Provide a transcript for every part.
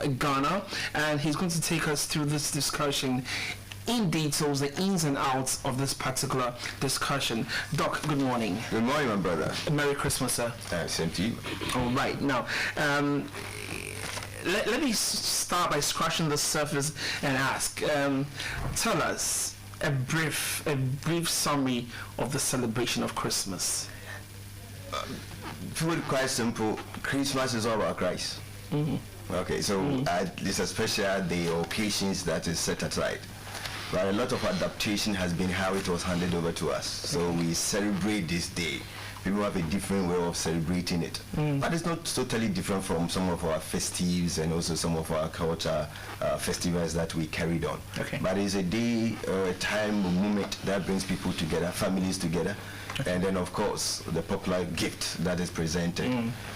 Ghana, and he's going to take us through this discussion in details, the ins and outs of this particular discussion. Doc, good morning. Good morning, my brother. Merry Christmas, sir. Same to you. All right. Now, let me start by scratching the surface and ask, tell us a brief summary of the celebration of Christmas. To put it quite simple, Christmas is all about Christ. Okay, so it's a special day or occasions that is set aside. But a lot of adaptation has been how it was handed over to us. So we celebrate this day. People have a different way of celebrating it. But it's not totally different from some of our festives and also some of our culture festivals that we carried on. Okay. But it's a day or a time, a moment that brings people together, families together. And then, of course, the popular gift that is presented.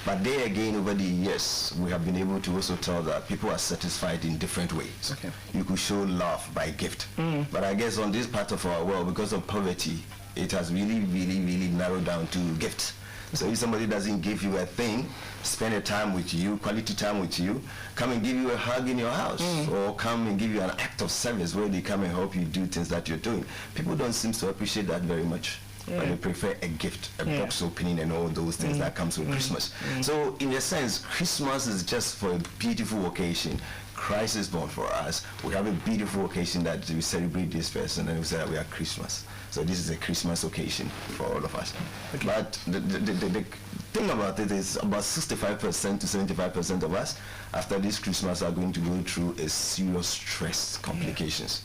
But there again, over the years, we have been able to also tell that people are satisfied in different ways. Okay. You could show love by gift. But I guess on this part of our world, because of poverty, it has really narrowed down to gifts. So if somebody doesn't give you a thing, spend a time with you, quality time with you, come and give you a hug in your house, or come and give you an act of service where they come and help you do things that you're doing. People don't seem to appreciate that very much. But they prefer a gift, a box opening and all those things that comes with Christmas. So in a sense, Christmas is just for a beautiful occasion. Christ is born for us. We have a beautiful occasion that we celebrate this person, and we say that we are Christmas. So this is a Christmas occasion for all of us. Okay. But the thing about it is about 65% to 75% of us after this Christmas are going to go through a serious stress complications.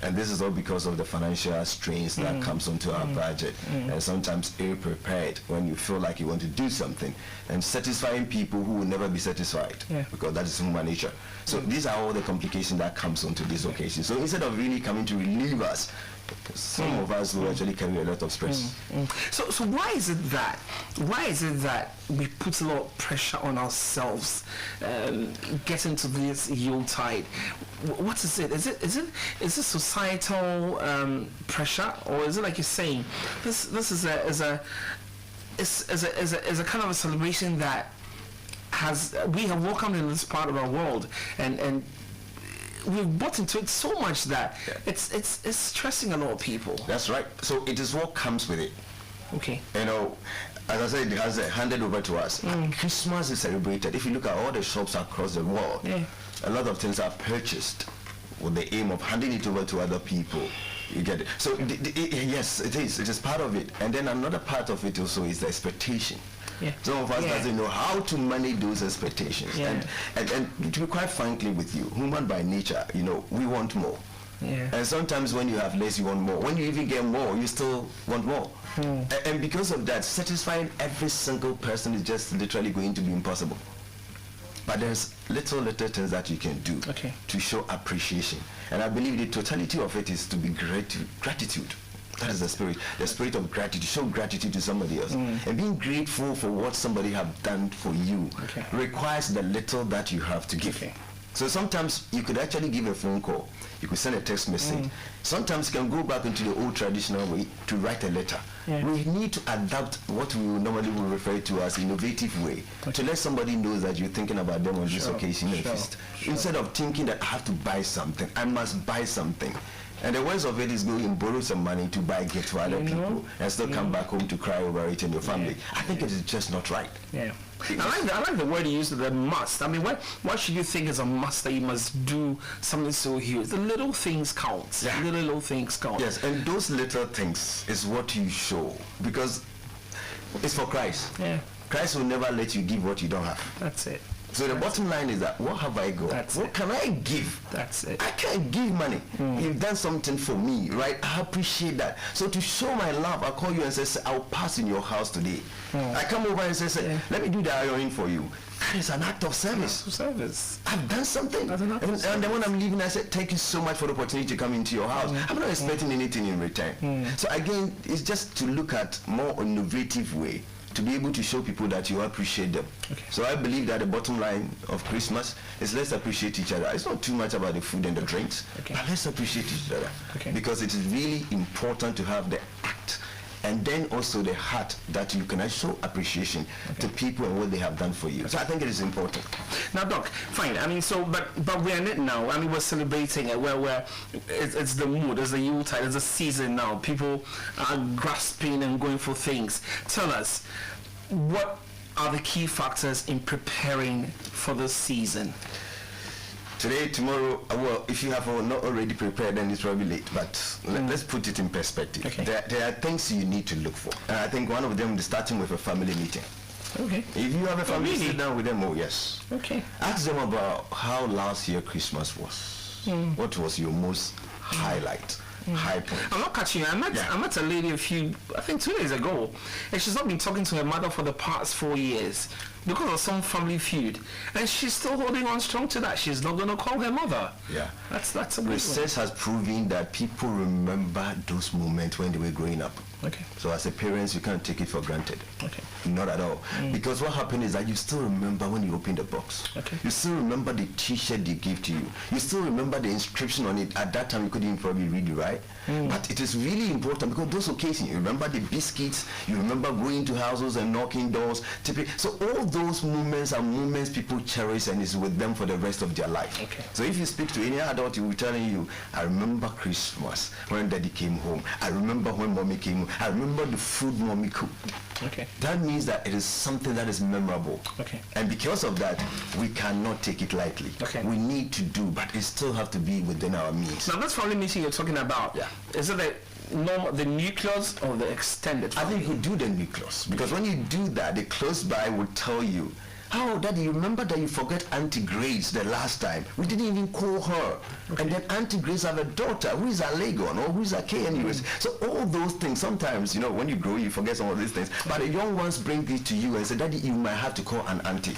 And this is all because of the financial strains that comes onto our budget, and sometimes ill-prepared when you feel like you want to do something, and satisfying people who will never be satisfied, because that is human nature. So these are all the complications that comes onto this occasion. So instead of really coming to relieve us, some of us will actually carry a lot of stress. So why is it that we put a lot of pressure on ourselves getting to this Yuletide? What is it? Is it societal pressure, or is it like you're saying this is a kind of a celebration that we have welcomed in this part of our world, and we've bought into it so much that it's stressing a lot of people. That's right. So it is what comes with it. Okay. You know, as I said, it has handed over to us. Christmas is celebrated. If you look at all the shops across the world, a lot of things are purchased with the aim of handing it over to other people. You get it. So yes, it is. It is part of it. And then another part of it also is the expectation. Some of us doesn't know how to manage those expectations. And to be quite frankly with you, human by nature, you know, we want more. And sometimes when you have less, you want more. When you even get more, you still want more. And because of that, satisfying every single person is just literally going to be impossible. But there's little things that you can do to show appreciation. And I believe the totality of it is to be gratitude. That is the spirit of gratitude. Show gratitude to somebody else. And being grateful for what somebody have done for you requires the little that you have to give. So sometimes you could actually give a phone call. You could send a text message. Sometimes you can go back into the old traditional way to write a letter. We need to adapt what we normally will refer to as innovative way to let somebody know that you're thinking about them on this occasion. Instead of thinking that I have to buy something, I must buy something. And the worst of it is go and borrow some money to buy gifts for other people and still come back home to cry over it in your family. I think it is just not right. I like the word you used, the must. I mean, what should you think is a must that you must do something so huge? The little things count. The little things count. Yes, and those little things is what you show, because it's for Christ. Christ will never let you give what you don't have. That's it. So the bottom line is that what have I got? What can I give? That's it. I can't give money. You've done something for me, right? I appreciate that. So to show my love, I call you and say, I'll pass in your house today. I come over and say, let me do the ironing for you. That is an act of service. I've done something. And then when I'm leaving, I said, thank you so much for the opportunity to come into your house. I'm not expecting anything in return. So again, it's just to look at more innovative way to be able to show people that you appreciate them. So I believe that the bottom line of Christmas is let's appreciate each other. It's not too much about the food and the drinks, but let's appreciate each other. Because it is really important to have the act and then also the heart that you can show appreciation to people and what they have done for you. So I think it is important. Now, Doc, fine. I mean, so but we're in it now. I mean, we're celebrating it. It's the mood, it's the Yuletide, it's the season now. People are grasping and going for things. Tell us, what are the key factors in preparing for this season? Today, tomorrow, well, if you have not already prepared, then it's probably late. But let's put it in perspective. Okay. There are things you need to look for. And I think one of them is starting with a family meeting. Okay. If you have a family, really? sit down with them. Oh, yes. Okay. Ask them about how last year Christmas was. What was your most highlight? High point. I'm not catching you. I met a lady I think 2 days ago, and she's not been talking to her mother for the past 4 years because of some family feud, and she's still holding on strong to that. She's not going to call her mother. Yeah. That's a good research has proven that people remember those moments when they were growing up. Okay. So as a parent, you can't take it for granted. Okay. Not at all. Because what happened is that you still remember when you opened the box. Okay. You still remember the T-shirt they gave to you. You still remember the inscription on it. At that time, you couldn't even probably read it, right? But it is really important because those occasions, you remember the biscuits, you remember going to houses and knocking doors. So all those moments are moments people cherish and is with them for the rest of their life. Okay. So if you speak to any adult, he will be telling you, I remember Christmas when daddy came home. I remember when mommy came home. I remember the food mommy cooked. Okay. That means that it is something that is memorable. Okay. And because of that, we cannot take it lightly. Okay. We need to do, but it still have to be within our means. Now, this family meeting you're talking about, Yeah. is it the nucleus or the extended family? I think you do the nucleus, because when you do that, the close by will tell you, oh, Daddy, you remember that you forgot Auntie Grace the last time? We didn't even call her. Okay. And then Auntie Grace have a daughter who is a Legon or who is a KNUS. So all those things, sometimes, when you grow, you forget some of these things. But the young ones bring it to you and say, Daddy, you might have to call an auntie.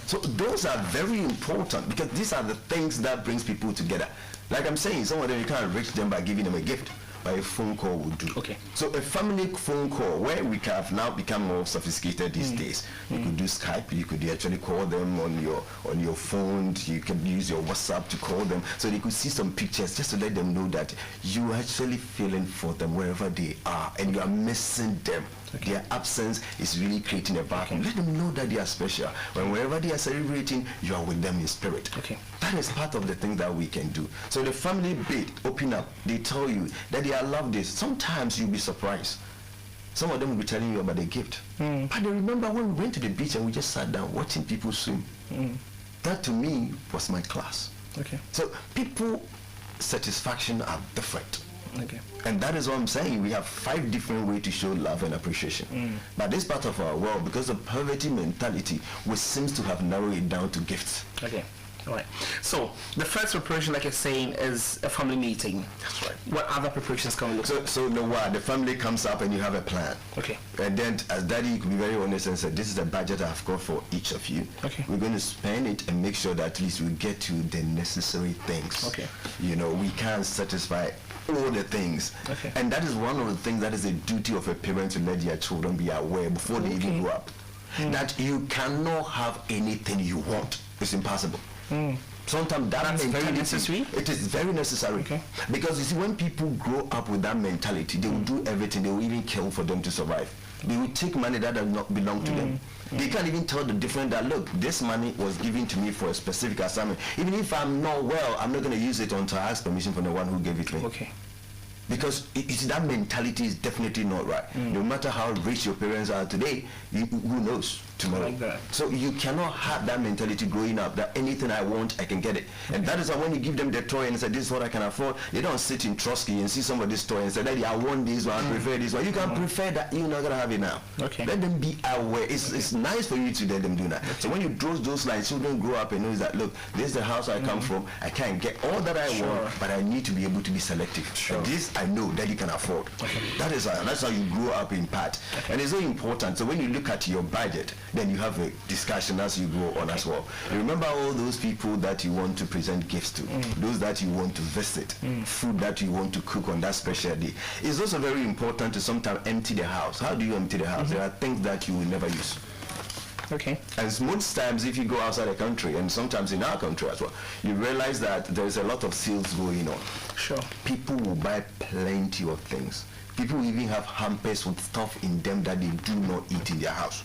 So those are very important because these are the things that brings people together. Like I'm saying, some of them you can't reach them by giving them a gift. By a phone call would do. Okay. So a family phone call where we have now become more sophisticated these days. You could do Skype, you could actually call them on your phone, you can use your WhatsApp to call them so they could see some pictures just to let them know that you are actually feeling for them wherever they are and you are missing them. Okay. Their absence is really creating a vacuum. Okay. Let them know that they are special. When wherever they are celebrating, you are with them in spirit. Okay. That is part of the thing that we can do. So the family bit, open up. They tell you that they love this. Sometimes you'll be surprised. Some of them will be telling you about the gift. But they remember when we went to the beach and we just sat down watching people swim. That to me was my class. Okay. So people satisfaction are different. Okay. And that is what I'm saying. We have 5 different ways to show love and appreciation. But this part of our world, because of poverty mentality, we seems to have narrowed it down to gifts. Okay. All right. So the first preparation, like you're saying, is a family meeting. That's right. What other preparations can we look for? So the family comes up and you have a plan. Okay. And then as daddy, you can be very honest and say, this is the budget I've got for each of you. Okay. We're going to spend it and make sure that at least we get to the necessary things. Okay. We can't satisfy all the things. Okay. And that is one of the things that is a duty of a parent to let their children be aware before they even grow up. That you cannot have anything you want. It's impossible. Sometimes that's very necessary. It is very necessary. Okay. Because you see, when people grow up with that mentality, they will do everything. They will even kill for them to survive. They will take money that does not belong to them. They can't even tell the difference that, look, this money was given to me for a specific assignment. Even if I'm not well, I'm not going to use it until I ask permission from the one who gave it to me. Okay. Because that mentality is definitely not right. No matter how rich your parents are today, who knows tomorrow. Like that. So you cannot have that mentality growing up that anything I want, I can get it. And that is why when you give them the toy and say, this is what I can afford, they don't sit in Trotsky and see somebody's toy and say, Daddy, I want this one, I prefer this one. You can prefer that, you're not going to have it now. Okay. Let them be aware. It's nice for you to let them do that. So when you draw those lines, children grow up and know that, look, this is the house I come from. I can't get all that I want, but I need to be able to be selective. And this I know that you can afford. That's how you grow up in part. And it's so important. So when you look at your budget, then you have a discussion as you go on as well. You remember all those people that you want to present gifts to, those that you want to visit, food that you want to cook on that special day. It's also very important to sometimes empty the house. How do you empty the house? There are things that you will never use. Okay. And most times if you go outside the country, and sometimes in our country as well, you realize that there's a lot of sales going on. Sure. People will buy plenty of things People even have hampers with stuff in them that they do not eat in their house.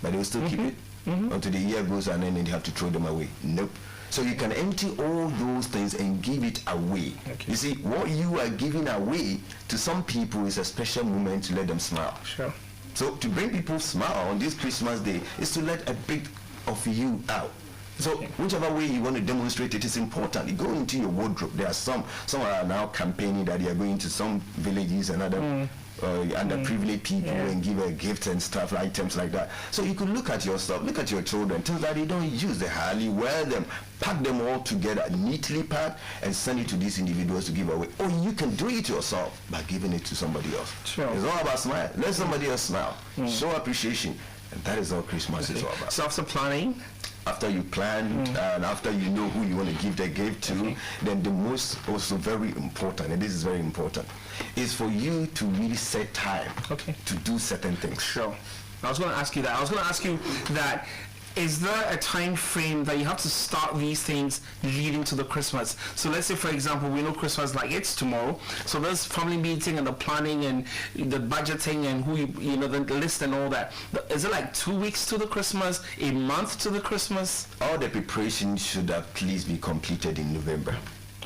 But they will still keep it until the year goes and then they have to throw them away. Nope. So you can empty all those things and give it away. Okay. You see, what you are giving away to some people is a special moment to let them smile. Sure. So to bring people smile on this Christmas day is to let a bit of you out. So whichever way you want to demonstrate it is important. You go into your wardrobe. There are some are now campaigning that they are going to some villages and other underprivileged people and give a gift and stuff, items like that. So you could look at your stuff, look at your children, things that they don't use, they hardly wear them, pack them all together, neatly packed, and send it to these individuals to give away. Or you can do it yourself by giving it to somebody else. Sure. It's all about smile. Let somebody else smile. Show appreciation. And that is all Christmas is all about. So after planning, after you plan and after you know who you want to give the gift to, then the most also very important, and this is very important, is for you to really set time to do certain things. Sure. I was going to ask you that. I was going to ask you that, is there a time frame that you have to start these things leading to the Christmas? So let's say, for example, we know Christmas, like it's tomorrow. So there's family meeting and the planning and the budgeting and who you know, the list and all that. Is it like 2 weeks to the Christmas, a month to the Christmas? All the preparation should at least be completed in November.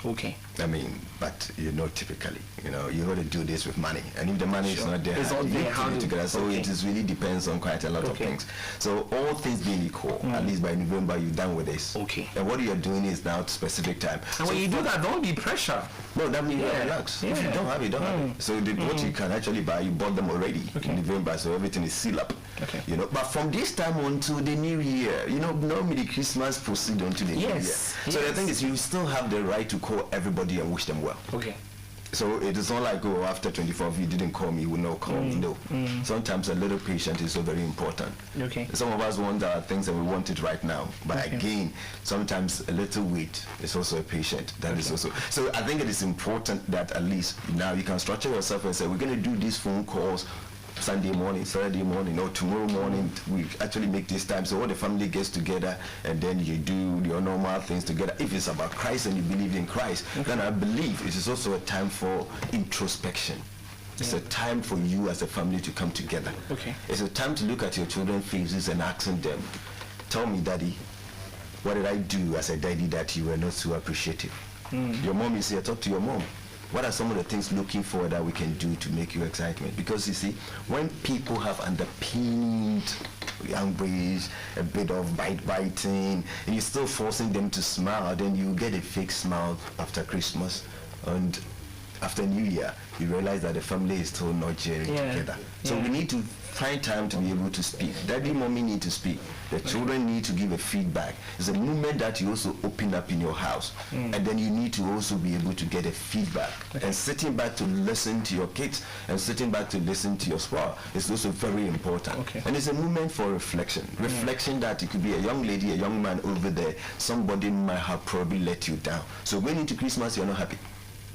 Okay. I mean, but you know, typically, you know, you got to do this with money, and if the money is not there, it's not there, how do together. So it is really depends on quite a lot of things. So all things being equal, at least by November you're done with this. Okay. And what you're doing is now specific time. And so when you do that, don't be pressure. No, that means relax. If you don't have it, don't have it. So what you can actually buy, you bought them already in November, so everything is sealed up. Okay. You know, but from this time on to the new year, you know, normally Christmas proceed on to the new year. So the thing is, you still have the right to call everybody and wish them well. Okay. So it is not like, oh, after 24th you didn't call me, you will not call me. No. Sometimes a little patience is so very important. Okay. Some of us want our things and we want it right now. But again, sometimes a little wait is also a patient. That is also. So I think it is important that at least now you can structure yourself and say, we're going to do these phone calls Sunday morning, Saturday morning, or tomorrow morning. We actually make this time so all the family gets together and then you do your normal things together. If it's about Christ and you believe in Christ, then I believe it is also a time for introspection. It's a time for you as a family to come together. Okay. It's a time to look at your children's faces and asking them, tell me, Daddy, what did I do as a daddy that you were not so appreciative? Your mom is here, talk to your mom. What are some of the things looking for that we can do to make you excitement? Because you see, when people have underpinned language, a bit of biting, and you're still forcing them to smile, then you get a fake smile after Christmas. And after New Year, you realize that the family is still not gelling together. So we need to find time to be able to speak. Daddy, mommy need to speak. The children need to give a feedback. It's a moment that you also open up in your house. And then you need to also be able to get a feedback. And sitting back to listen to your kids and sitting back to listen to your spouse is also very important. And it's a moment for reflection. Reflection that it could be a young lady, a young man over there, somebody might have probably let you down. So going into Christmas, you're not happy.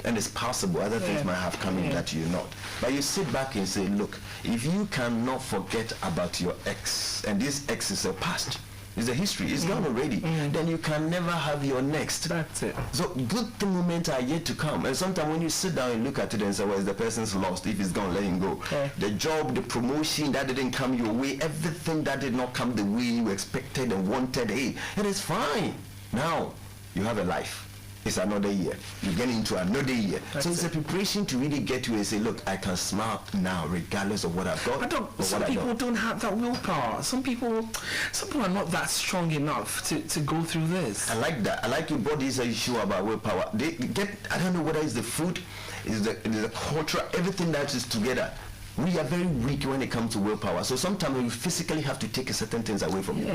And it's possible other things might have come in that you're not. But you sit back and say, look, if you cannot forget about your ex, and this ex is a past, it's a history, it's gone already, then you can never have your next. That's it. So good moments are yet to come. And sometimes when you sit down and look at it and say, well, the person's lost, if it's gone, let him go. The job, the promotion that didn't come your way, everything that did not come the way you expected and wanted, hey, it is fine. Now you have a life. It's another year. You get into another year. So it's a preparation to really get to and say, look, I can smile now regardless of what I've got. But some people don't have that willpower. Some people are not that strong enough to go through this. I like that. I like your body's issue about willpower. They get, I don't know whether it's the food, is the culture, everything that is together. We are very weak when it comes to willpower. So sometimes we physically have to take certain things away from you.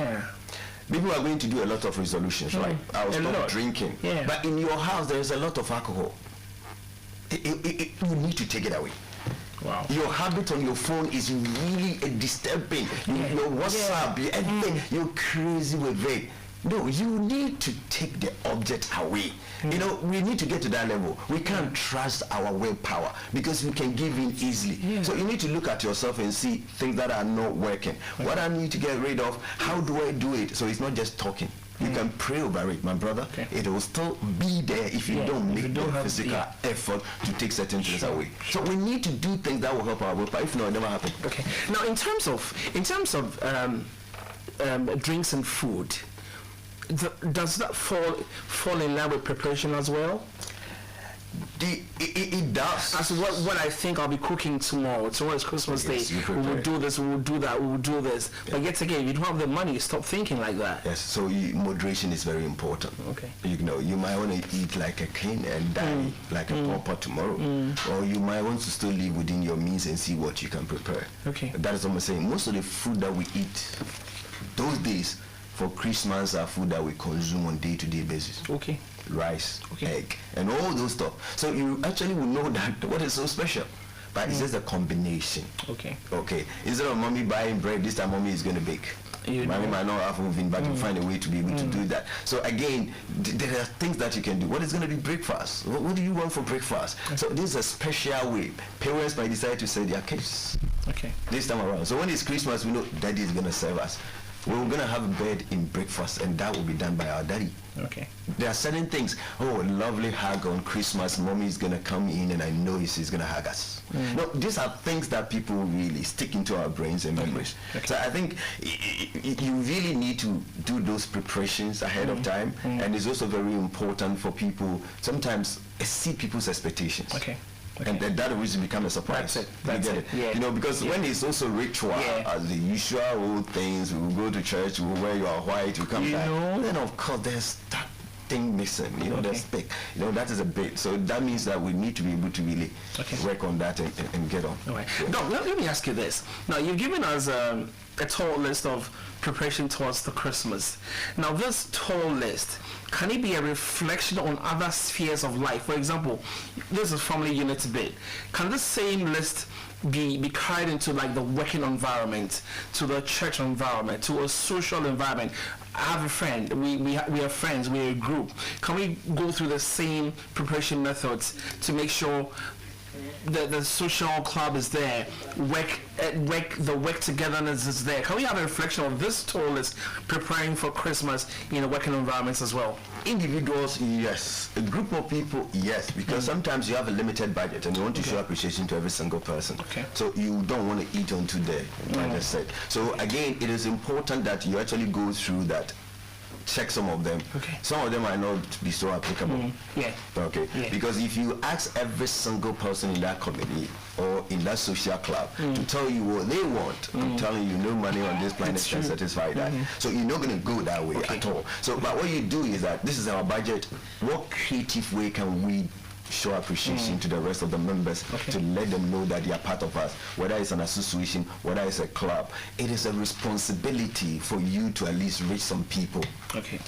People are going to do a lot of resolutions, right? I'll stop drinking. But in your house, there is a lot of alcohol. You need to take it away. Wow. Your habit on your phone is really disturbing. Your WhatsApp, everything, you're crazy with it. No, you need to take the object away. You know, we need to get to that level. We can't trust our willpower because we can give in easily. So you need to look at yourself and see things that are not working. What I need to get rid of, how do I do it? So it's not just talking. You can pray over it, my brother. It will still be there if you don't make the physical effort to take certain things away. So we need to do things that will help our willpower. If not, it never happen. Okay. Now, in terms of drinks and food, does that fall in line with preparation as well? It does. As what I think I'll be cooking tomorrow. Tomorrow is Christmas Day. We will do this, we will do that, we will do this. But yet again, you don't have the money, stop thinking like that. Yes, so moderation is very important. Okay. You know, you might want to eat like a king and die like a pauper tomorrow. Or you might want to still live within your means and see what you can prepare. Okay. That is what I'm saying. Most of the food that we eat those days for Christmas are food that we consume on day-to-day basis. Okay. Rice, egg, and all those stuff. So you actually will know that what is so special. But it's just a combination. Okay. Instead of mommy buying bread, this time mommy is going to bake. Mommy might not have oven, but you find a way to be able to do that. So again, there are things that you can do. What is going to be breakfast? What do you want for breakfast? So this is a special way. Parents might decide to send their kids this time around. So when it's Christmas, we know daddy is going to serve us. We're going to have a bed in breakfast, and that will be done by our daddy. Okay. There are certain things. Oh, a lovely hug on Christmas. Mommy is going to come in, and I know she's going to hug us. No, these are things that people really stick into our brains and memories. So I think you really need to do those preparations ahead of time, and it's also very important for people sometimes exceed people's expectations. And then that always become a surprise. That's it. Yeah. You know, because when it's also ritual, as the usual old things, we will go to church, we will wear your white, we come back. Then of course there's that thing missing. You know, there's big. You know, that is a bit. So that means that we need to be able to really work on that and get on. All right. Now, let me ask you this. Now, you've given us a tall list of preparation towards the Christmas. Now, this tall list, can it be a reflection on other spheres of life? For example, this is family unit bit. Can this same list be carried into like the working environment, to the church environment, to a social environment? I have a friend, we are friends, we're a group. Can we go through the same preparation methods to make sure the social club is there, the work togetherness is there? Can we have a reflection of this tool list preparing for Christmas in a working environments as well? Individuals, yes. A group of people, yes. Because sometimes you have a limited budget and you want to show appreciation to every single person. So you don't want to eat onto there, like I said. So again, it is important that you actually go through that. Check some of them. Some of them might not be so applicable. Because if you ask every single person in that community or in that social club to tell you what they want, I'm telling you, no money on this planet can satisfy that. So you're not going to go that way at all. So, but what you do is that this is our budget. What creative way can we show appreciation to the rest of the members to let them know that they are part of us, whether it's an association, whether it's a club. It is a responsibility for you to at least reach some people.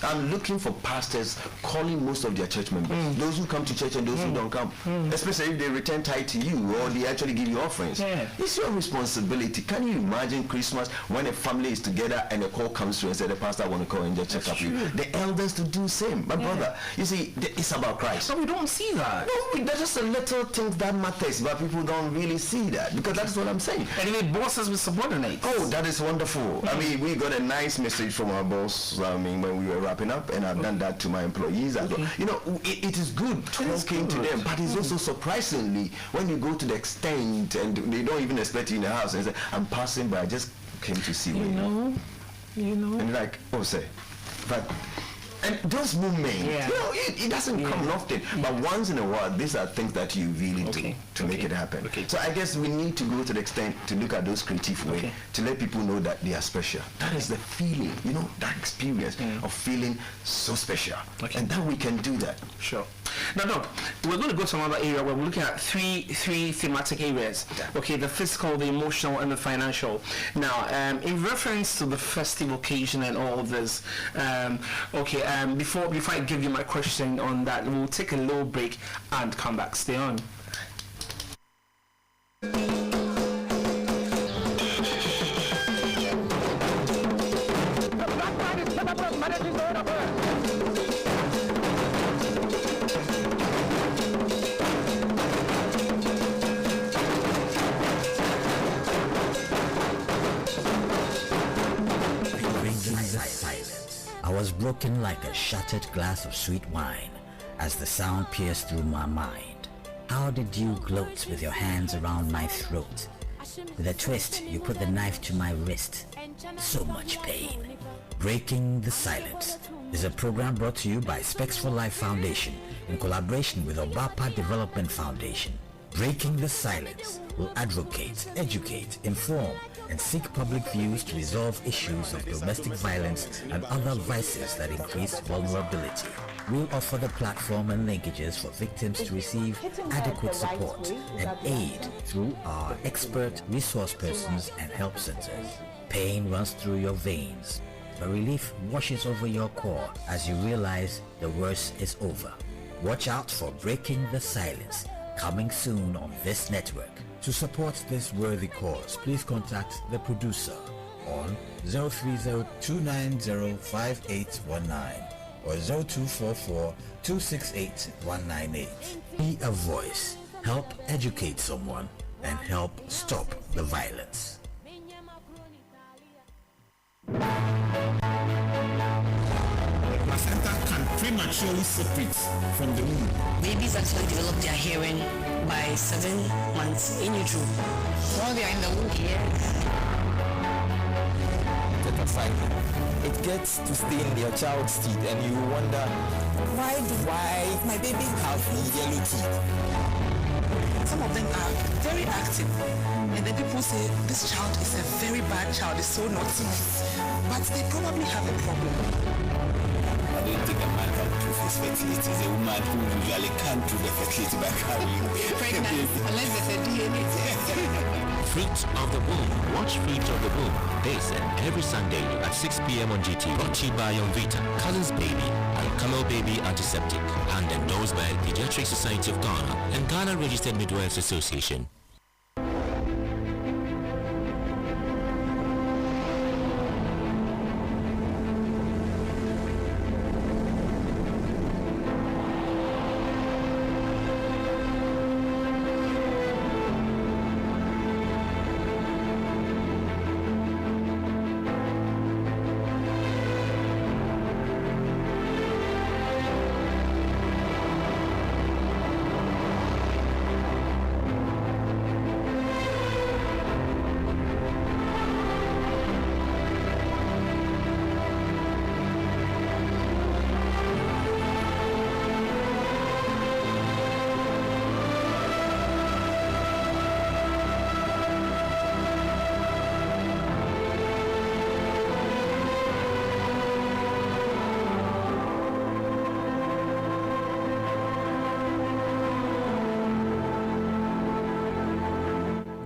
I'm looking for pastors calling most of their church members, those who come to church and those who don't come, especially if they return tithe to you or they actually give you offerings. It's your responsibility. Can you imagine Christmas when a family is together and a call comes through and says the pastor want to call and just check up you? The elders to do same. My brother, you see, it's about Christ. But we don't see that. No, there's just a little things that matters, but people don't really see that, because that's what I'm saying. And even bosses with subordinates. Oh, that is wonderful. I mean, we got a nice message from our boss, I mean, when we were wrapping up, and I've done that to my employees as well. You know, it is good talking to them, but it's also surprisingly, when you go to the extent, and they don't even expect you in the house, and say, I'm passing by, I just came to see you. You know. And like, oh, say, but... And those moments, you know, it doesn't come often, but once in a while, these are things that you really do to make it happen. So I guess we need to go to the extent to look at those creative ways to let people know that they are special. That is the feeling, you know, that experience of feeling so special, and that we can do that. Sure. Now, Doc, we're going to go to another area where we're looking at three thematic areas. The physical, the emotional, and the financial. Now, in reference to the festive occasion and all of this, before I give you my question on that, we'll take a little break and come back. Stay on. I was brought broken like a shattered glass of sweet wine as the sound pierced through my mind. How did you gloat with your hands around my throat? With a twist, you put the knife to my wrist. So much pain. Breaking the Silence is a program brought to you by Specs for Life Foundation in collaboration with Obapa Development Foundation. Breaking the Silence will advocate, educate, inform, and seek public views to resolve issues of domestic violence and other vices that increase vulnerability. We'll offer the platform and linkages for victims to receive adequate support and aid through our expert resource persons and help centers. Pain runs through your veins, but relief washes over your core as you realize the worst is over. Watch out for Breaking the Silence, coming soon on this network. To support this worthy cause, please contact the producer on 030-290-5819 or 0244-268-198. Be a voice, help educate someone, and help stop the violence. Placenta can prematurely separate from the womb. Babies actually develop their hearing by 7 months in utero. While they are in the womb, It gets to stay in your child's teeth and you wonder, why my baby have yellow teeth? some of them are very active. And then people say, this child is a very bad child, it's so naughty. But they probably have a problem. I don't think a man can prove his fertility. It's a woman who usually can't prove the fertility by carrying Pregnant, unless there's a DNA test. Fruit of the Womb. Watch Fruit of the Womb this and every Sunday at 6 p.m. on GT. Brought to you by Vita, Cousin's Baby, and Camel Baby Antiseptic, and endorsed by Pediatric Society of Ghana and Ghana Registered Midwives Association.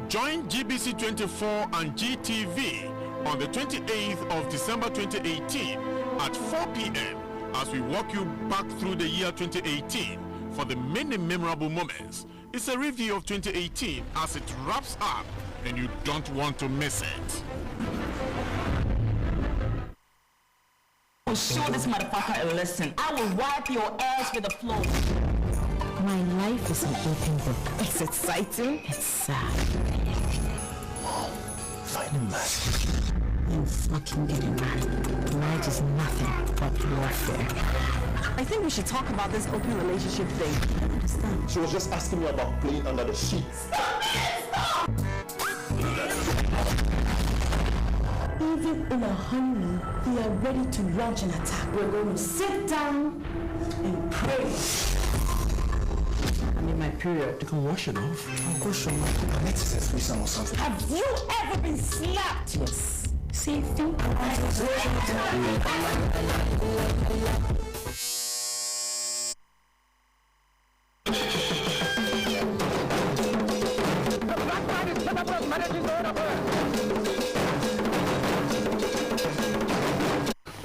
Join GBC 24 and GTV on the 28th of December 2018 at 4 p.m. as we walk you back through the year 2018 for the many memorable moments. It's a review of 2018 as it wraps up, and you don't want to miss it. I will show this motherfucker a lesson. I will wipe your ass with the floor. My life is an open book. It's exciting. It's sad. finding mad. I'm fucking getting mad. Marriage is nothing but warfare. I think we should talk about this open relationship thing. I don't understand. She was just asking me about playing under the sheets. Even in a honeymoon, we are ready to launch an attack. We're going to sit down and pray. I'm in my period. You can wash it off. I'll go show you. Let's say threesome or something. Have you ever been slapped? Yes. See, think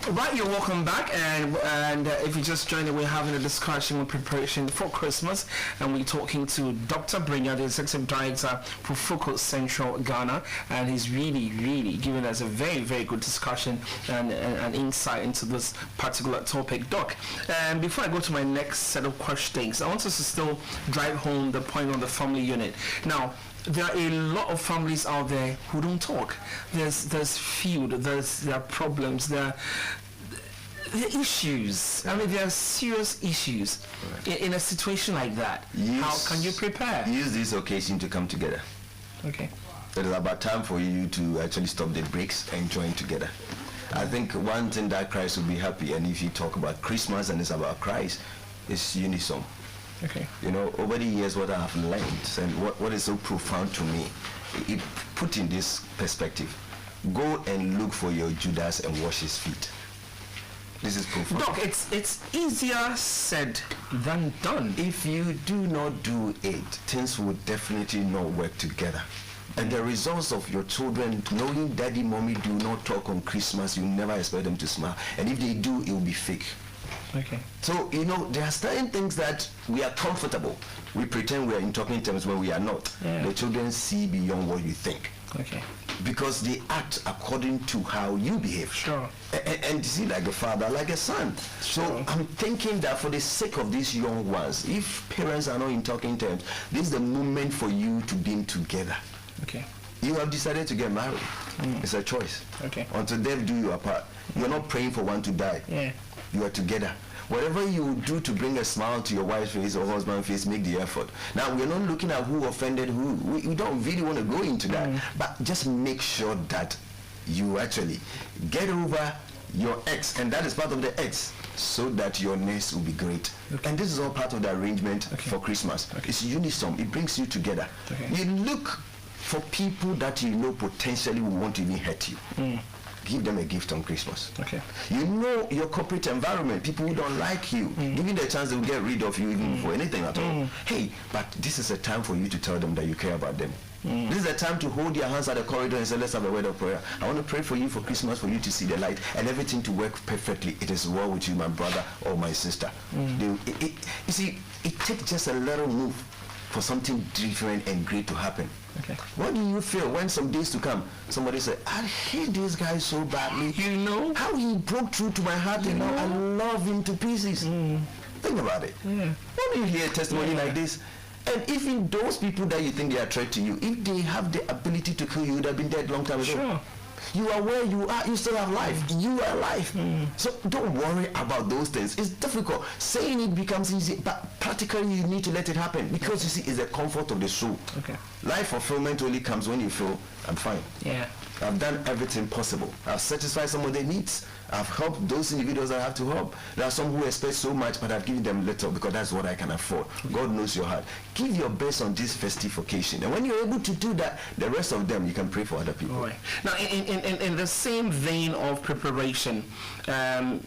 Right, you're welcome back, and if you just joined, we're having a discussion on preparation for Christmas, and we're talking to Dr. Brinya, the Executive Director for Focus Central Ghana, and he's really giving us a very good discussion and insight into this particular topic. Doc, before I go to my next set of questions, I want us to still drive home the point on the family unit. Now, there are a lot of families out there who don't talk. There's feud, there are problems, the issues. I mean, there are serious issues in a situation like that. How can you prepare? Use this occasion to come together. Okay. It is about time for you to actually stop the breaks and join together. I think one thing that Christ will be happy, and if you talk about Christmas and it's about Christ, is unison. Okay. You know, over the years, what I have learned and what is so profound to me, it put in this perspective. Go and look for your Judas and wash his feet. This is profound. Doc, it's easier said than done. If you do not do it, things will definitely not work together. And the results of your children knowing daddy, mommy do not talk on Christmas, you never expect them to smile. And if they do, it will be fake. Okay. So, you know, there are certain things that we are comfortable. We pretend we are in talking terms when we are not. Yeah. The children see beyond what you think. Okay. Because they act according to how you behave. Sure. And you see, like a father, like a son. So I'm thinking that for the sake of these young ones, if parents are not in talking terms, this is the moment for you to be together. Okay. You have decided to get married. It's a choice. Okay. Until death do you apart. You're not praying for one to die. Yeah. You are together. Whatever you do to bring a smile to your wife's face or husband's face, make the effort. Now, we're not looking at who offended who. We don't really want to go into that. But just make sure that you actually get over your ex, and that is part of the ex, so that your next will be great. Okay. And this is all part of the arrangement for Christmas. It's unison. It brings you together. You look for people that you know potentially will want to even hurt you. Give them a gift on Christmas. Okay. You know your corporate environment, people who don't like you, give you the chance they will get rid of you even for anything at all. Hey, but this is a time for you to tell them that you care about them. This is a time to hold your hands at the corridor and say, let's have a word of prayer. I want to pray for you for Christmas, for you to see the light and everything to work perfectly. It is well with you, my brother or my sister. You see, it takes just a little move for something different and great to happen. Okay. What do you feel when some days to come, somebody said, I hate this guy so badly. You know? How he broke through to my heart, you know, I love him to pieces. Think about it. When you hear a testimony like this, and even those people that you think they are a threat to you, if they have the ability to kill you, would have been dead long time ago. Sure. You are where you are, you still have life. You are alive. So don't worry about those things. It's difficult. Saying it becomes easy, but practically you need to let it happen because you see, it's the comfort of the soul. Okay. Life fulfillment only comes when you feel, I'm fine. Yeah. I've done everything possible. I've satisfied some of their needs. I've helped those individuals I have to help. There are some who expect so much, but I've given them little because that's what I can afford. God knows your heart. Give your best on this festive occasion. And when you're able to do that, the rest of them, you can pray for other people. All right. Now, in the same vein of preparation,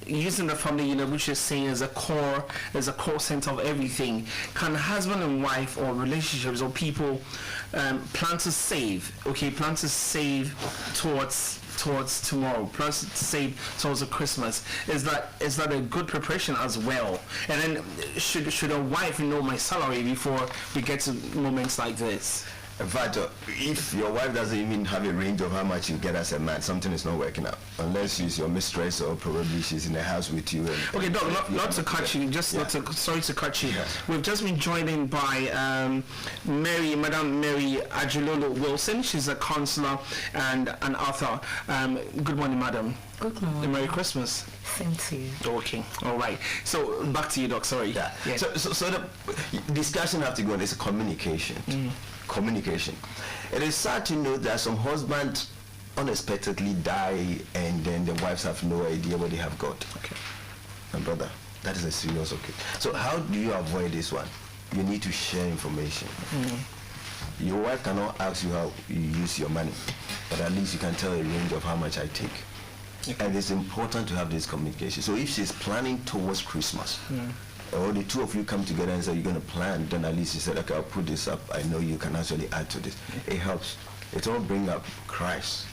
using the family unit, which is saying is a core center of everything, can husband and wife or relationships or people plan to save towards tomorrow, plus save towards the Christmas? Is that a good preparation as well? And then should a wife know my salary before we get to moments like this? In fact, if your wife doesn't even have a range of how much you get as a man, something is not working out. Unless she's your mistress or probably she's in the house with you. Okay, Doc, not to cut you, sorry to cut you. Yeah. We've just been joined in by Madam Mary Ajulolo Wilson. She's a counselor and an author. Good morning, Madam. Good morning. Merry Christmas. Same to you. Okay, all right. So back to you, Doc. Sorry. Yeah. So the discussion have to go on. It's communication. Communication. It is sad to know that some husbands unexpectedly die and then the wives have no idea what they have got. Okay. My brother, that is a serious okay. So how do you avoid this one? You need to share information. Your wife cannot ask you how you use your money, but at least you can tell a range of how much I take. Okay. And it's important to have this communication. So if she's planning towards Christmas, or the two of you come together and say you're going to plan, then at least you said, okay, I'll put this up. I know you can actually add to this. It helps. It all bring up Christ.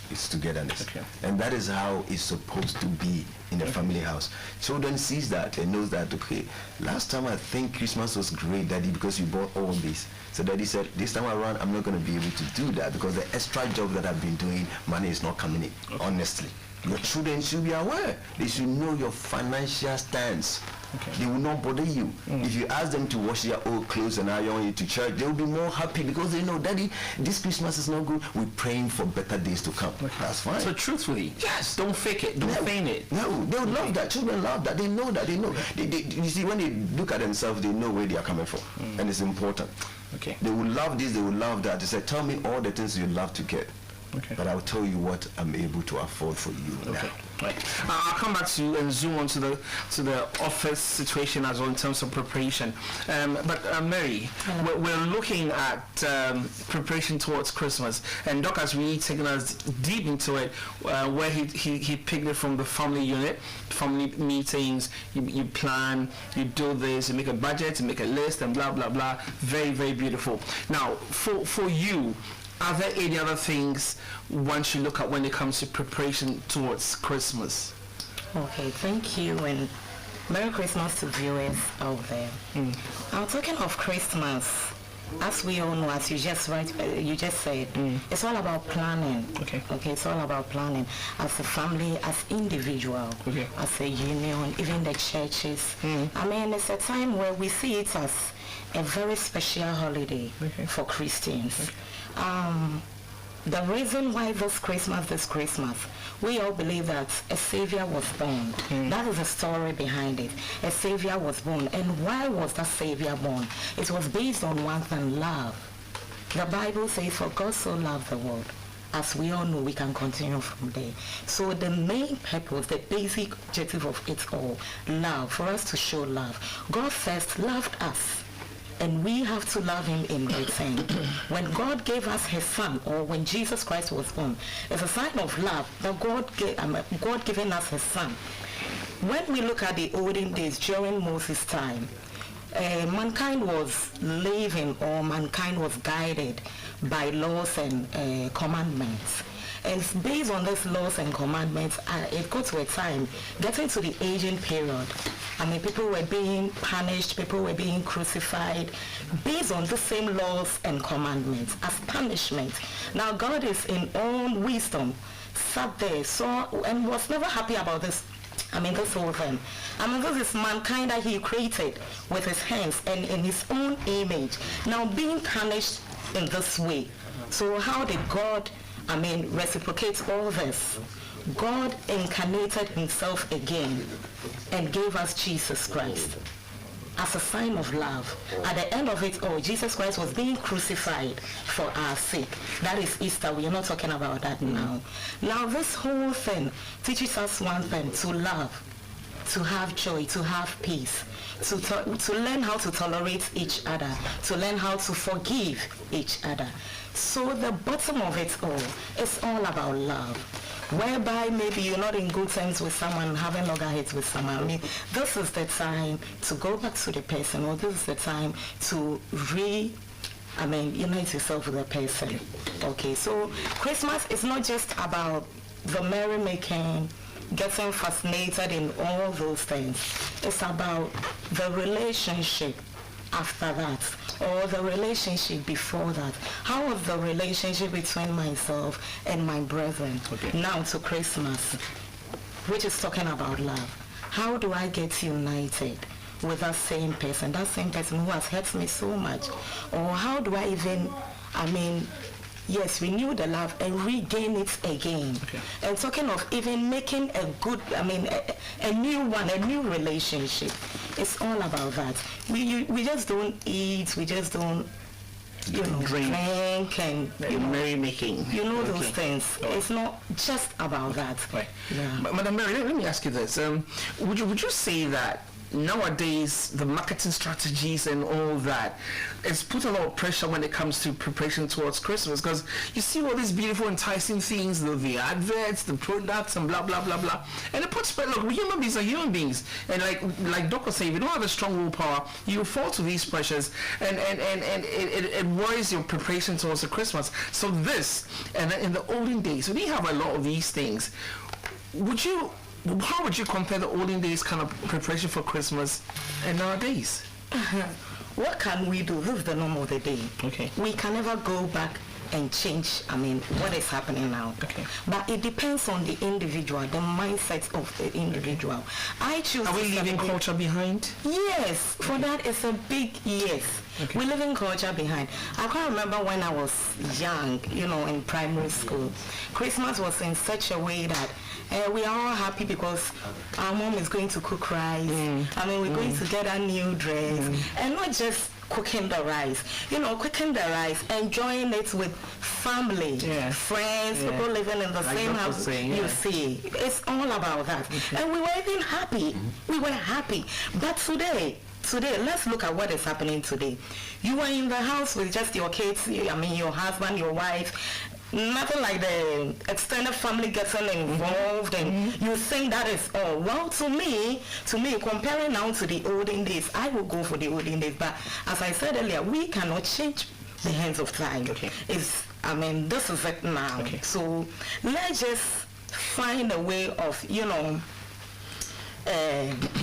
It's togetherness. Okay. And that is how it's supposed to be in a family house. Children sees that and knows that, okay, last time I think Christmas was great, Daddy, because you bought all this. So Daddy said, this time around, I'm not going to be able to do that because the extra job that I've been doing, money is not coming in, honestly. Your children should be aware. They should know your financial stance. Okay. They will not bother you. If you ask them to wash their old clothes and iron it to church, they will be more happy because they know, Daddy, this Christmas is not good. We're praying for better days to come. Okay. That's fine. So truthfully, yes, don't fake it, don't feign it. No, they will love that. Children love that. They know that. They know. You see, when they look at themselves, they know where they are coming from, and it's important. Okay. They will love this. They will love that. They say, tell me all the things you love to get. Okay. But I'll tell you what I'm able to afford for you okay. now. Right. I'll come back to and zoom on to the office situation as well in terms of preparation. But Mary, we're looking at preparation towards Christmas, and Doc has really taken us deep into it, where he picked it from the family unit, family meetings. You plan, you do this, you make a budget, you make a list, and blah blah blah. Very, very beautiful. Now, for you, are there any other things one should look at when it comes to preparation towards Christmas? Okay, thank you, and Merry Christmas to viewers out there. Now, talking of Christmas, as we all know, as you just said, it's all about planning. Okay, it's all about planning as a family, as individual, as a union, even the churches. I mean, it's a time where we see it as a very special holiday for Christians. The reason why this Christmas, we all believe that a Savior was born. That is the story behind it. A Savior was born. And why was that Savior born? It was based on one thing, love. The Bible says, for God so loved the world. As we all know, we can continue from there. So the main purpose, the basic objective of it all, love, for us to show love. God first loved us, and we have to love him in return. When God gave us his son, or when Jesus Christ was born, it's a sign of love that God giving us his son. When we look at the olden days, during Moses' time, mankind was living, or mankind was guided by laws and commandments. And based on these laws and commandments, it got to a time, getting to the aging period, I mean, people were being punished, people were being crucified, based on the same laws and commandments as punishment. Now, God is in own wisdom, sat there, saw, and was never happy about this. I mean, this whole thing. I mean, this is mankind that he created with his hands and in his own image. Now, being punished in this way. So how did God, I mean, reciprocate all this? God incarnated himself again and gave us Jesus Christ as a sign of love. At the end of it all, Jesus Christ was being crucified for our sake. That is Easter. We are not talking about that now. Now, this whole thing teaches us one thing: to love, to have joy, to have peace, to learn how to tolerate each other, to learn how to forgive each other. So the bottom of it all is all about love, whereby maybe you're not in good terms with someone, having loggerheads with someone. I mean, this is the time to go back to the person, or this is the time to unite yourself with the person. Okay, so Christmas is not just about the merrymaking, getting fascinated in all those things. It's about the relationship after that, or the relationship before that. How is the relationship between myself and my brethren? Now to Christmas, which is talking about love. How do I get united with that same person who has hurt me so much? Or how do I even, yes, renew the love and regain it again. And talking of even making a good, a new one, a new relationship. It's all about that. We just don't eat, we just don't, drink and merrymaking. Those things. It's not just about that. Right. Yeah. Madam Mary, let me ask you this. Would you say that nowadays the marketing strategies and all that is put a lot of pressure when it comes to preparation towards Christmas? Because you see all these beautiful enticing things, the adverts, the products, and blah blah blah blah, and it puts look, human beings are human beings, and like Doc was saying, if you don't have a strong willpower, you fall to these pressures, and it worries your preparation towards the Christmas. So this, and in the olden days, we didn't have a lot of these things. How would you compare the olden days kind of preparation for Christmas and nowadays? What can we do? This is the norm of the day. Okay. We can never go back and change, what is happening now. Okay. But it depends on the individual, the mindset of the individual. Okay. I choose. Are we leaving culture behind? Yes, for that it's a big yes. Okay. We're leaving culture behind. I can't remember when I was young, in primary school. Christmas was in such a way that we are all happy because our mom is going to cook rice. We're going to get a new dress. And not just cooking the rice. Cooking the rice, enjoying it with family, friends, people living in the same house. You see, it's all about that. And we were even happy. We were happy. But today, let's look at what is happening today. You are in the house with just your kids, your husband, your wife. Nothing like the extended family getting involved, and you think that is all. Well, to me, comparing now to the olden days, I will go for the olden days. But as I said earlier, we cannot change the hands of time. Okay. This is it now. Okay. So let's just find a way of,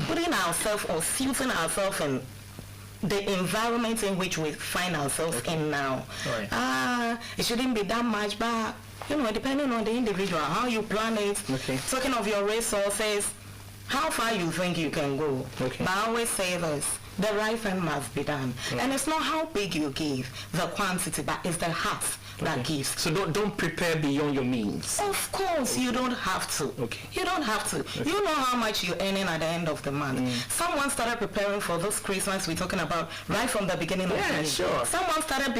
putting ourselves or suiting ourselves in the environment in which we find ourselves in now. Right. It shouldn't be that much, but depending on the individual, how you plan it. Okay. Talking of your resources, how far you think you can go. Okay. But I always say this: the right thing must be done, and it's not how big you give, the quantity, but it's the heart that gives. So don't prepare beyond your means. Of course, you don't have to. Okay. You don't have to. Okay. You know how much you're earning at the end of the month. Someone started preparing for this Christmas we're talking about right from the beginning of the year. Sure. Someone started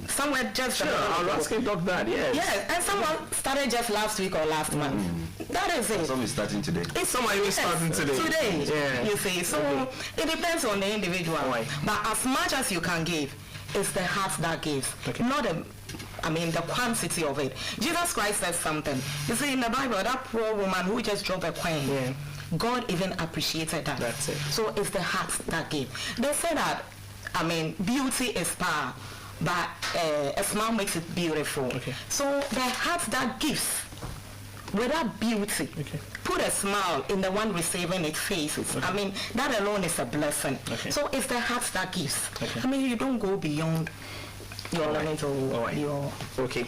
somewhere just. Sure, I was asking Doc that, yes. Yes, and someone started just last week or last month. That is it. Some is starting today. Some are even starting today. Today, you see. So it depends on the individual. Right. But as much as you can give, it's the heart that gives, not the quantity of it. Jesus Christ said something. You see, in the Bible, that poor woman who just dropped a coin, God even appreciated that. That's it. So it's the heart that gives. They say that, beauty is power, but a smile makes it beautiful. Okay. So the heart that gives, with that beauty, put a smile in the one receiving its faces. That alone is a blessing. Okay. So it's the heart that gives. Okay. You don't go beyond your limit or your... Okay.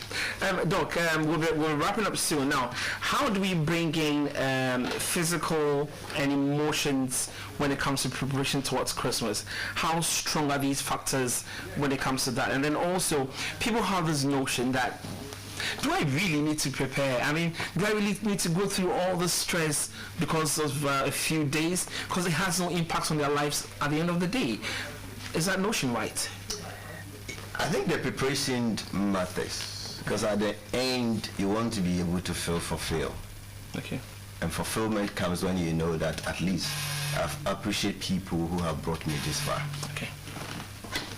Doc, we're wrapping up soon. Now, how do we bring in physical and emotions when it comes to preparation towards Christmas? How strong are these factors when it comes to that? And then also, people have this notion that, do I really need to prepare? Do I really need to go through all the stress because of a few days? Because it has no impact on their lives at the end of the day. Is that notion right? I think the preparation matters, because at the end you want to be able to fulfill. Okay. And fulfillment comes when you know that at least I appreciate people who have brought me this far. Okay.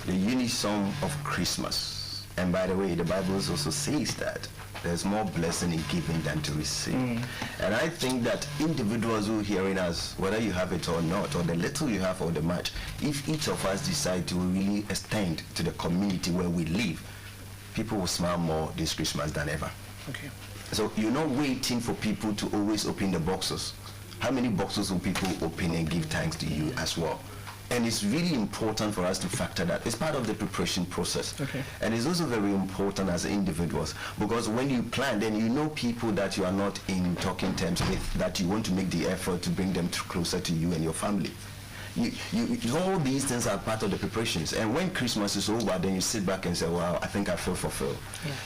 The unison of Christmas. And by the way, the Bible also says that there's more blessing in giving than to receive. And I think that individuals who are hearing us, whether you have it or not, or the little you have or the much, if each of us decide to really extend to the community where we live, people will smile more this Christmas than ever. Okay. So you're not waiting for people to always open the boxes. How many boxes will people open and give thanks to you as well? And it's really important for us to factor that. It's part of the preparation process. Okay. And it's also very important as individuals, because when you plan, then you know people that you are not in talking terms with, that you want to make the effort to bring them closer to you and your family. All these things are part of the preparations. And when Christmas is over, then you sit back and say, wow, I think I feel fulfilled.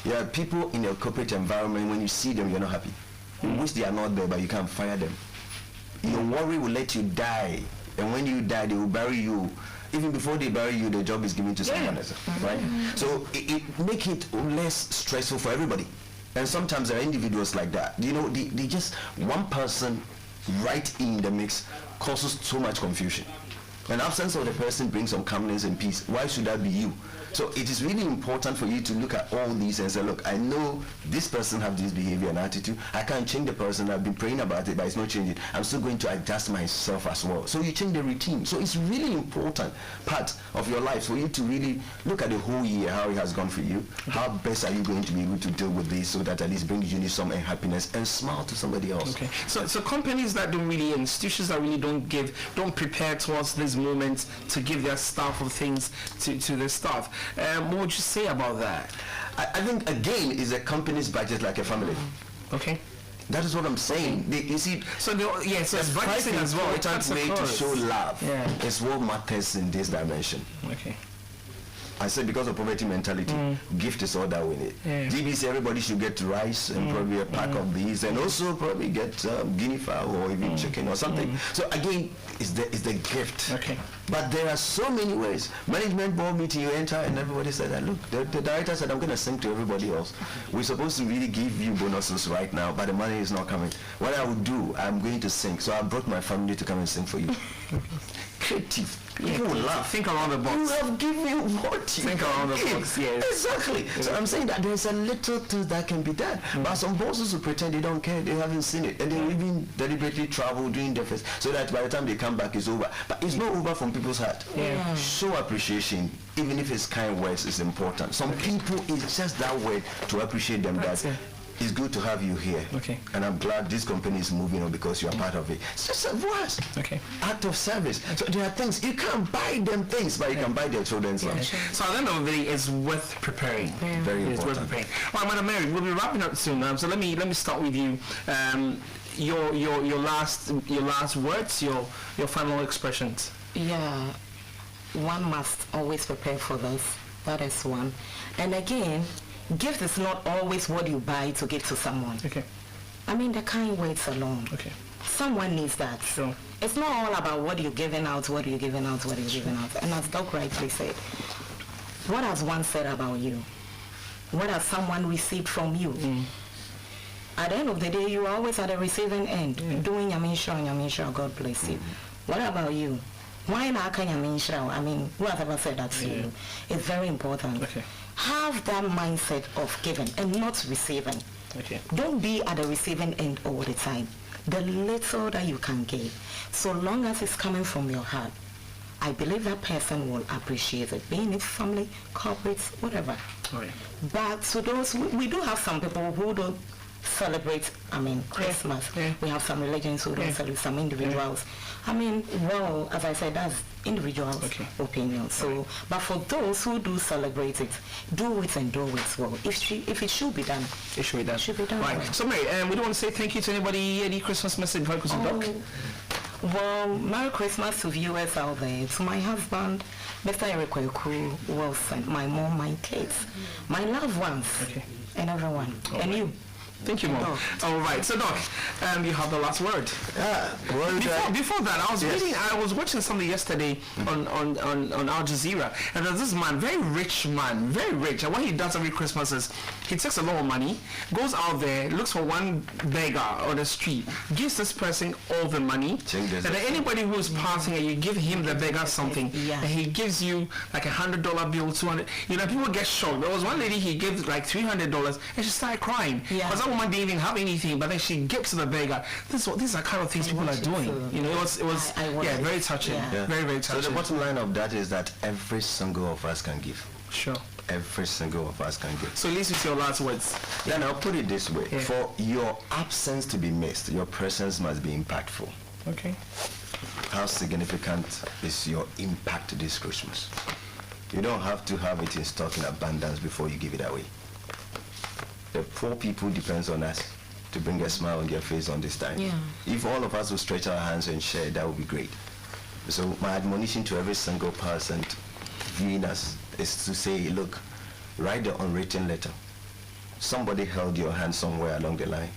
Yeah, people in a corporate environment, when you see them, you're not happy. You wish they are not there, but you can't fire them. Your worry will let you die. And when you die, they will bury you. Even before they bury you, the job is given to someone else, right? So it make it less stressful for everybody. And sometimes there are individuals like that. They just, one person right in the mix causes so much confusion. An absence of the person brings some calmness and peace. Why should that be you? So it is really important for you to look at all these and say, look, I know this person have this behavior and attitude. I can't change the person. I've been praying about it, but it's not changing. I'm still going to adjust myself as well. So you change the routine. So it's really important part of your life for you to really look at the whole year, how it has gone for you. How best are you going to be able to deal with this so that at least brings you some happiness and smile to somebody else. Okay. So companies that don't really, institutions that really don't prepare towards this moments to give their staff of things to their staff. What would you say about that? I think again is a company's budget like a family. Okay. That is what I'm saying. You see, so it's budgeting as well. It's a way to show love. Yeah. It's what matters in this dimension. Okay. I said because of poverty mentality, gift is all that we need. Yeah. GBC, everybody should get rice and probably a pack of these, and also probably get guinea fowl or even chicken or something. So again, it's the gift. Okay. But there are so many ways. Management board meeting, you enter and everybody said that, look, the director said, I'm going to sing to everybody else. We're supposed to really give you bonuses right now, but the money is not coming. What I would do, I'm going to sing. So I brought my family to come and sing for you. Creative. People will laugh. Think around the box. You have given what you think around the box, yes. Exactly. So I'm saying that there's a little thing that can be done. But some bosses will pretend they don't care, they haven't seen it, and they will even deliberately travel during the fest so that by the time they come back it's over. But it's not over from people's heart. Yeah. Show appreciation, even if it's kind words, is important. Some people, it's just that word to appreciate them. It's good to have you here. Okay. And I'm glad this company is moving on because you are part of it. It's just a voice. Okay. Act of service. So there are things, you can't buy them things, but you can buy their children's lunch. So at the end of the day, it's worth preparing. Very important. It's worth preparing. All right, Madam Mary, we'll be wrapping up soon. So let me start with you. Your last words, your final expressions. Yeah, one must always prepare for this. That is one. And again, gift is not always what you buy to give to someone. Okay. I mean, the kind words alone. Okay. Someone needs that. Sure. It's not all about what you're giving out, what you're giving out, what you're giving out. And as Doc rightly said, what has one said about you? What has someone received from you? At the end of the day, you are always at the receiving end, doing Yamisha, God bless you. What about you? Why not Yamisha? I mean, who has ever said that to you? It's very important. Okay. Have that mindset of giving and not receiving. Okay. Don't be at the receiving end all the time. The little that you can give, so long as it's coming from your heart, I believe that person will appreciate it, being it family, corporate, whatever. All right. But to those, we do have some people who don't celebrate, Christmas. Yeah. We have some religions who don't celebrate, some individuals. I mean, well, as I said, that's individuals' opinion. So, but for those who do celebrate it, do it and do it well. If it should be done, it should be done. It should be done. Right. Well. So, Mary, we don't want to say thank you to anybody. Any Christmas message before we go to Well, Merry Christmas to viewers out there. To my husband, Mr. Eric Wilson, my mom, my kids, my loved ones, and everyone, and you. Thank you, Mom. All right. So, Doc, you have the last word. Before that, I was watching something yesterday on Al Jazeera, and there's this man, very rich, very rich. And what he does every Christmas is he takes a lot of money, goes out there, looks for one beggar on the street, gives this person all the money, and then anybody who's passing and you give him the beggar something, and he gives you like $100 bill, $200. You know, people get shocked. There was one lady he gave like $300, and she started crying. Because that woman didn't even have anything, but then she gives to the beggar. These are kind of things people are doing. You know, it was very touching. Very, very touching. So the bottom line of that is that every single of us can give. Sure. Every single of us can give. So at least it's your last words. Then I'll put it this way. For your absence to be missed, your presence must be impactful. Okay. How significant is your impact this Christmas? You don't have to have it in stock in abundance before you give it away. The poor people depends on us to bring a smile on their face on this time. If all of us will stretch our hands and share, that would be great. So my admonition to every single person viewing us is to say, look, write the unwritten letter. Somebody held your hand somewhere along the line.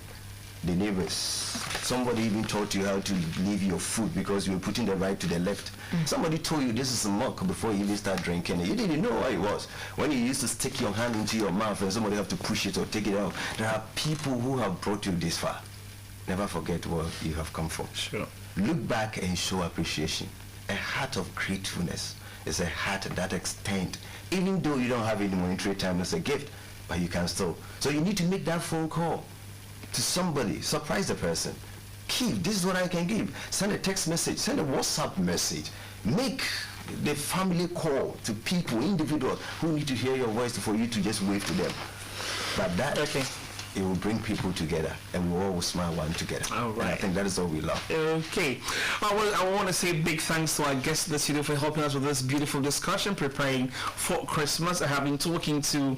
The neighbors, somebody even taught you how to leave your food because you were putting the right to the left. Somebody told you this is a milk before you even start drinking it. You didn't know what it was. When you used to stick your hand into your mouth and somebody have to push it or take it out, there are people who have brought you this far. Never forget where you have come from. Sure. Look back and show appreciation. A heart of gratefulness is a heart that extends, even though you don't have any monetary time as a gift, but you can still. So you need to make that phone call to somebody, surprise the person. Keith, this is what I can give. Send a text message, send a WhatsApp message. Make the family call to people, individuals who need to hear your voice for you to just wave to them. But that it will bring people together, and we all will smile one together. All right. And I think that is all we love. Okay. I want to say big thanks to our guests in the studio for helping us with this beautiful discussion, preparing for Christmas. I have been talking to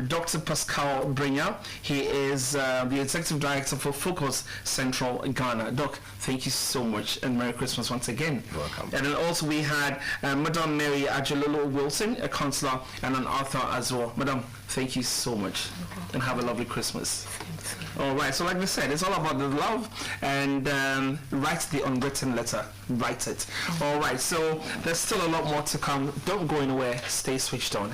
Dr. Pascal Bringer. He is the Executive Director for Focus Central Ghana. Doc, thank you so much, and Merry Christmas once again. You're welcome. And then also we had Madam Mary Ajololo Wilson, a counselor and an author as well. Madam, thank you so much, and have a lovely Christmas. All right, so like we said, it's all about the love, and write the unwritten letter. Write it. All right, so there's still a lot more to come. Don't go anywhere. Stay switched on.